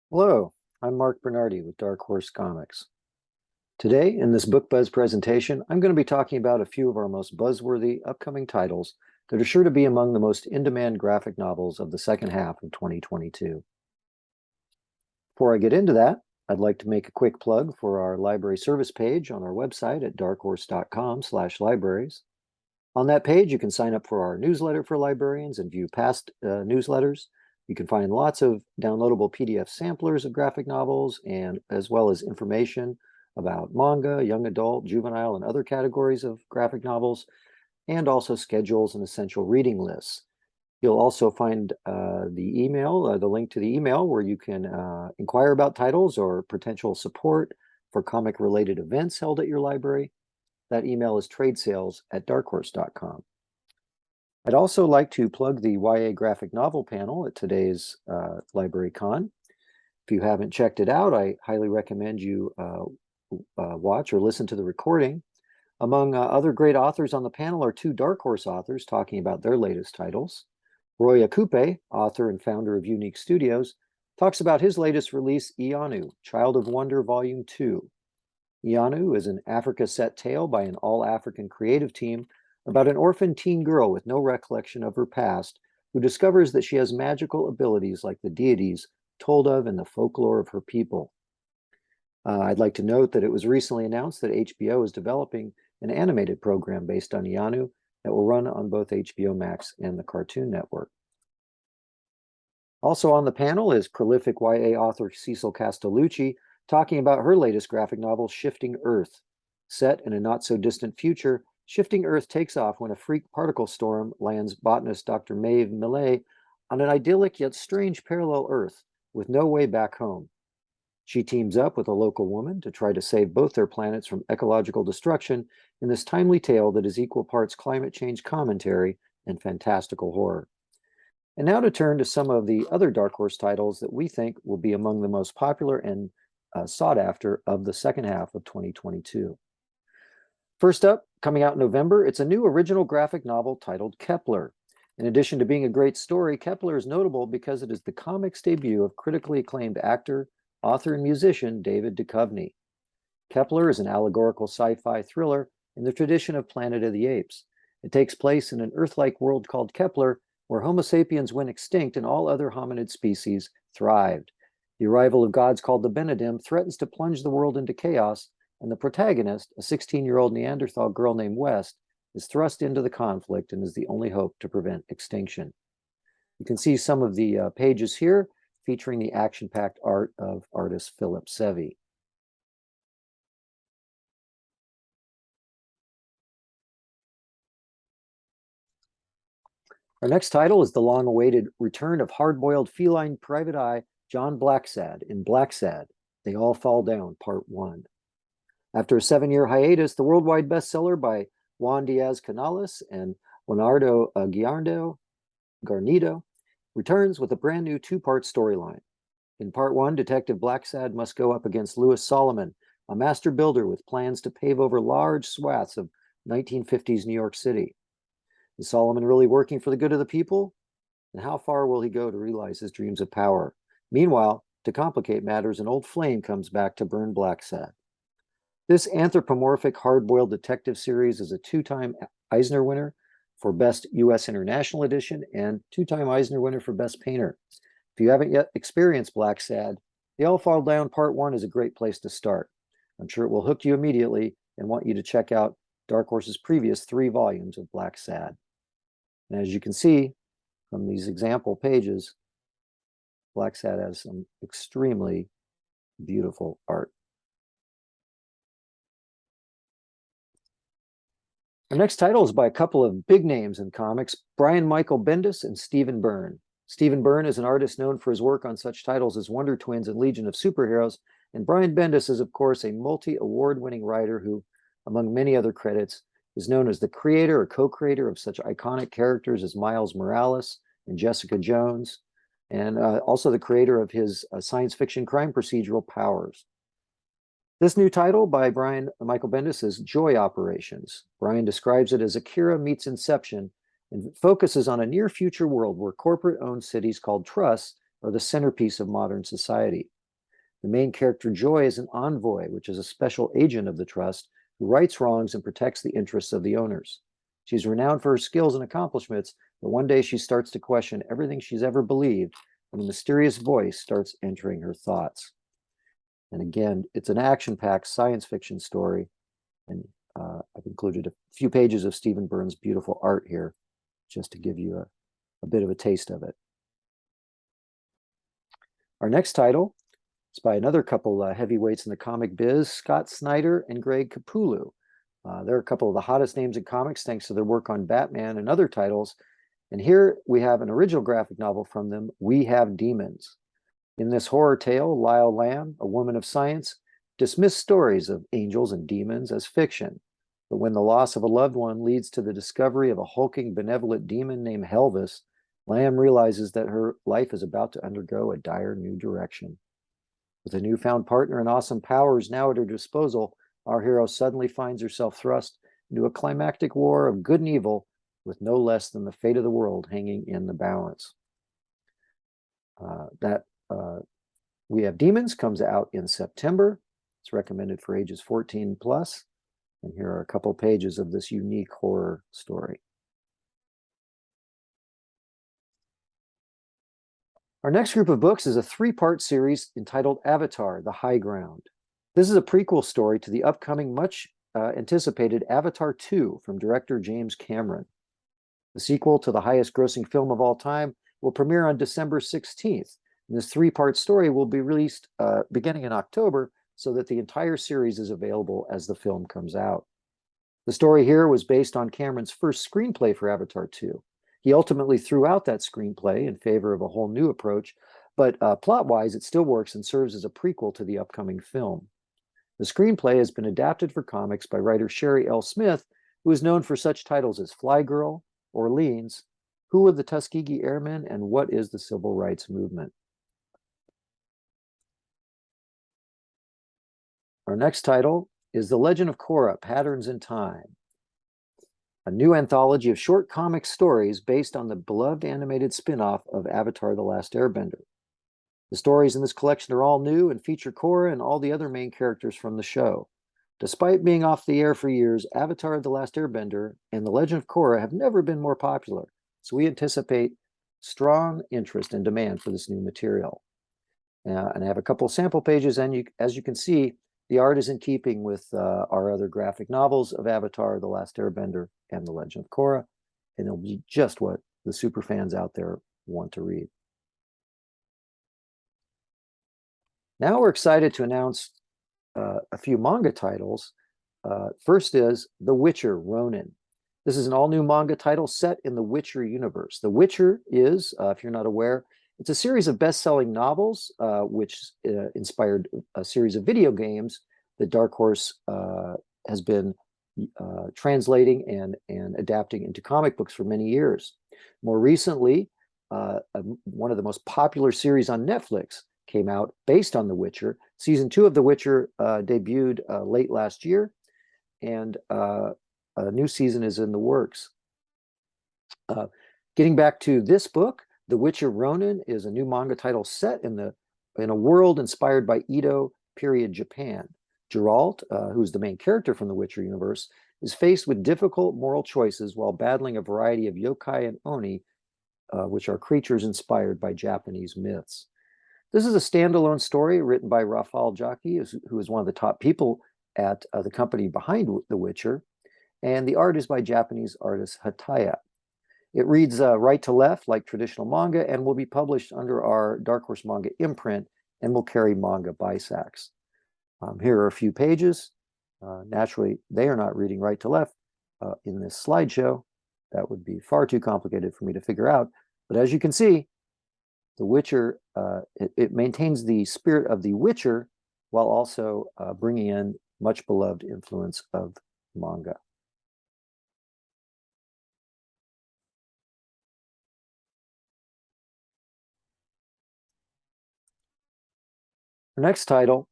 Hello, I'm Mark Bernardi with Dark Horse Comics. Today, in this Book Buzz presentation, I'm going to be talking about a few of our most buzzworthy upcoming titles that are sure to be among the most in-demand graphic novels of the second half of 2022. Before I get into that, I'd like to make a quick plug for our library service page on our website at darkhorse.com/libraries. On that page, you can sign up for our newsletter for librarians and view past newsletters. You can find lots of downloadable PDF samplers of graphic novels, and as well as information about manga, young adult, juvenile, and other categories of graphic novels, and also schedules and essential reading lists. You'll also find the link to the email where you can inquire about titles or potential support for comic-related events held at your library. That email is tradesales@darkhorse.com. I'd also like to plug the YA graphic novel panel at today's Library Con. If you haven't checked it out, I highly recommend you watch or listen to the recording. Among other great authors on the panel are two Dark Horse authors talking about their latest titles. Roy Akupe, author and founder of Unique Studios, talks about his latest release, Ianu, Child of Wonder Volume 2. Ianu is an Africa-set tale by an all-African creative team about an orphan teen girl with no recollection of her past who discovers that she has magical abilities like the deities told of in the folklore of her people. I'd like to note that it was recently announced that HBO is developing an animated program based on Ianu that will run on both HBO Max and the Cartoon Network. Also on the panel is prolific YA author Cecil Castellucci talking about her latest graphic novel, Shifting Earth. Set in a not-so-distant future, Shifting Earth takes off when a freak particle storm lands botanist Dr. Maeve Millet on an idyllic yet strange parallel Earth with no way back home. She teams up with a local woman to try to save both their planets from ecological destruction in this timely tale that is equal parts climate change commentary and fantastical horror. And now to turn to some of the other Dark Horse titles that we think will be among the most popular and sought after of the second half of 2022. First up, coming out in November, it's a new original graphic novel titled Kepler. In addition to being a great story, Kepler is notable because it is the comics debut of critically acclaimed actor, author, and musician David Duchovny. Kepler is an allegorical sci-fi thriller in the tradition of Planet of the Apes. It takes place in an Earth-like world called Kepler, where Homo sapiens went extinct and all other hominid species thrived. The arrival of gods called the Benedim threatens to plunge the world into chaos, and the protagonist, a 16-year-old Neanderthal girl named West, is thrust into the conflict and is the only hope to prevent extinction. You can see some of the pages here featuring the action-packed art of artist Philip Sevi. Our next title is the long-awaited return of hard-boiled feline private eye John Blacksad in Blacksad, They All Fall Down, Part 1. After a 7-year hiatus, the worldwide bestseller by Juan Diaz-Canales and Leonardo Garnido returns with a brand new two-part storyline. In Part 1, Detective Blacksad must go up against Louis Solomon, a master builder with plans to pave over large swaths of 1950s New York City. Is Solomon really working for the good of the people? And how far will he go to realize his dreams of power? Meanwhile, to complicate matters, an old flame comes back to burn Blacksad. This anthropomorphic hard-boiled detective series is a two-time Eisner winner for Best U.S. International Edition and two-time Eisner winner for Best Painter. If you haven't yet experienced Blacksad, They All Fall Down Part 1 is a great place to start. I'm sure it will hook you immediately and want you to check out Dark Horse's previous 3 volumes of Blacksad. And as you can see from these example pages, Blacksad has some extremely beautiful art. Our next title is by a couple of big names in comics, Brian Michael Bendis and Stephen Byrne. Stephen Byrne is an artist known for his work on such titles as Wonder Twins and Legion of Superheroes, and Brian Bendis is, of course, a multi-award-winning writer who, among many other credits, is known as the creator or co-creator of such iconic characters as Miles Morales and Jessica Jones, and also the creator of his science fiction crime procedural Powers. This new title by Brian Michael Bendis is Joy Operations. Brian describes it as Akira meets Inception and focuses on a near future world where corporate-owned cities called trusts are the centerpiece of modern society. The main character, Joy, is an envoy, which is a special agent of the trust who rights wrongs and protects the interests of the owners. She's renowned for her skills and accomplishments, but one day she starts to question everything she's ever believed, and a mysterious voice starts entering her thoughts. And again, it's an action-packed science fiction story, and I've included a few pages of Stephen Byrne's beautiful art here, just to give you a bit of a taste of it. Our next title is by another couple heavyweights in the comic biz, Scott Snyder and Greg Capullo. They're a couple of the hottest names in comics thanks to their work on Batman and other titles. And here we have an original graphic novel from them, We Have Demons. In this horror tale, Lyle Lamb, a woman of science, dismissed stories of angels and demons as fiction. But when the loss of a loved one leads to the discovery of a hulking, benevolent demon named Helvis, Lamb realizes that her life is about to undergo a dire new direction. With a newfound partner and awesome powers now at her disposal, our hero suddenly finds herself thrust into a climactic war of good and evil with no less than the fate of the world hanging in the balance. We Have Demons comes out in September. It's recommended for ages 14 plus. And here are a couple pages of this unique horror story. Our next group of books is a three-part series entitled Avatar: The High Ground. This is a prequel story to the upcoming, much anticipated Avatar 2 from director James Cameron. The sequel to the highest-grossing film of all time will premiere on December 16th. And this three-part story will be released beginning in October so that the entire series is available as the film comes out. The story here was based on Cameron's first screenplay for Avatar 2. He ultimately threw out that screenplay in favor of a whole new approach, but plot-wise, it still works and serves as a prequel to the upcoming film. The screenplay has been adapted for comics by writer Sherry L. Smith, who is known for such titles as Fly Girl, Orleans, Who Are the Tuskegee Airmen, and What is the Civil Rights Movement? Our next title is The Legend of Korra: Patterns in Time, a new anthology of short comic stories based on the beloved animated spin-off of Avatar: The Last Airbender. The stories in this collection are all new and feature Korra and all the other main characters from the show. Despite being off the air for years, Avatar: The Last Airbender and The Legend of Korra have never been more popular, so we anticipate strong interest and demand for this new material. And I have a couple of sample pages, and as you can see, the art is in keeping with our other graphic novels of Avatar: The Last Airbender and The Legend of Korra, and it'll be just what the super fans out there want to read. Now we're excited to announce a few manga titles. First is The Witcher Ronin. This is an all-new manga title set in the Witcher universe. The Witcher is, if you're not aware, it's a series of best-selling novels which inspired a series of video games that Dark Horse has been translating and adapting into comic books for many years. More recently, one of the most popular series on Netflix came out based on The Witcher. Season 2 of The Witcher debuted late last year, and a new season is in the works. Getting back to this book, The Witcher Ronin is a new manga title set in a world inspired by Edo period Japan. Geralt, who's the main character from the Witcher universe, is faced with difficult moral choices while battling a variety of yokai and oni, which are creatures inspired by Japanese myths. This is a standalone story written by Rafal Jaki, who is one of the top people at the company behind The Witcher, and the art is by Japanese artist Hataya. It reads right to left like traditional manga and will be published under our Dark Horse Manga imprint and will carry manga bisacks. Here are a few pages. Naturally, they are not reading right to left in this slideshow. That would be far too complicated for me to figure out. But as you can see, The Witcher, it maintains the spirit of The Witcher while also bringing in much beloved influence of manga. Our next title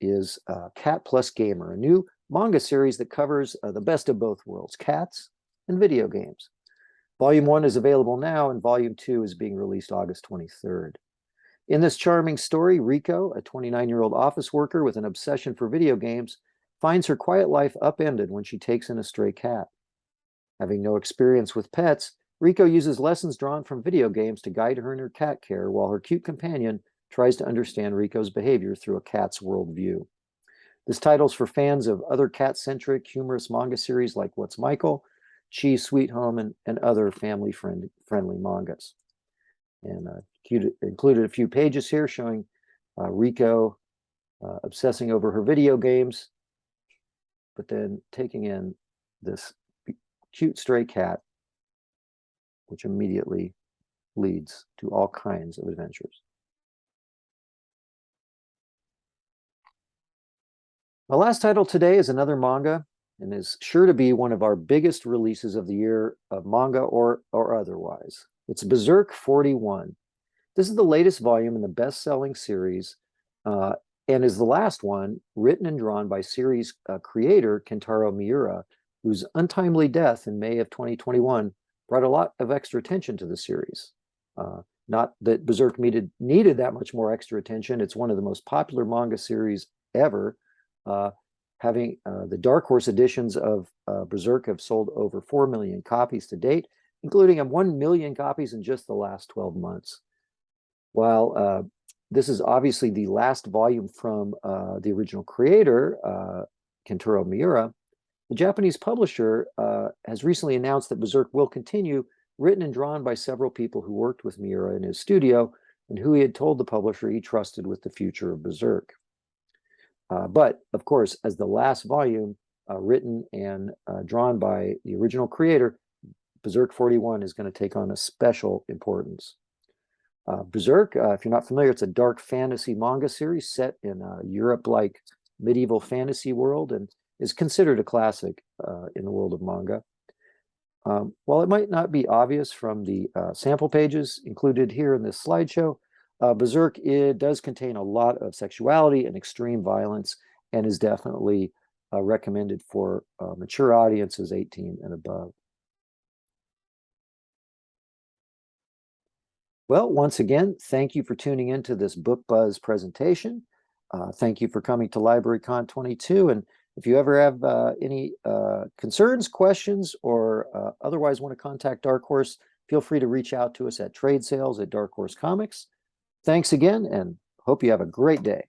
is Cat Plus Gamer, a new manga series that covers the best of both worlds, cats and video games. Volume 1 is available now, and Volume 2 is being released August 23rd. In this charming story, Rico, a 29-year-old office worker with an obsession for video games, finds her quiet life upended when she takes in a stray cat. Having no experience with pets, Rico uses lessons drawn from video games to guide her in her cat care, while her cute companion tries to understand Rico's behavior through a cat's worldview. This title's for fans of other cat-centric, humorous manga series like What's Michael, Chi Sweet Home, and other family-friendly mangas. And included a few pages here showing Rico obsessing over her video games, but then taking in this cute stray cat, which immediately leads to all kinds of adventures. The last title today is another manga and is sure to be one of our biggest releases of the year of manga or otherwise. It's Berserk 41. This is the latest volume in the best-selling series and is the last one written and drawn by series creator Kentaro Miura, whose untimely death in May of 2021 brought a lot of extra attention to the series. Not that Berserk needed that much more extra attention. It's one of the most popular manga series ever. Having the Dark Horse editions of Berserk have sold over 4 million copies to date, including 1 million copies in just the last 12 months. While this is obviously the last volume from the original creator, Kentaro Miura, the Japanese publisher has recently announced that Berserk will continue, written and drawn by several people who worked with Miura in his studio and who he had told the publisher he trusted with the future of Berserk. But, of course, as the last volume written and drawn by the original creator, Berserk 41 is going to take on a special importance. Berserk, if you're not familiar, it's a dark fantasy manga series set in a Europe-like medieval fantasy world and is considered a classic in the world of manga. While it might not be obvious from the sample pages included here in this slideshow, Berserk, it does contain a lot of sexuality and extreme violence and is definitely recommended for mature audiences 18 and above. Well, once again, thank you for tuning into this Book Buzz presentation. Thank you for coming to LibraryCon 22. And if you ever have any concerns, questions, or otherwise want to contact Dark Horse, feel free to reach out to us at trade sales at Dark Horse Comics. Thanks again, and hope you have a great day.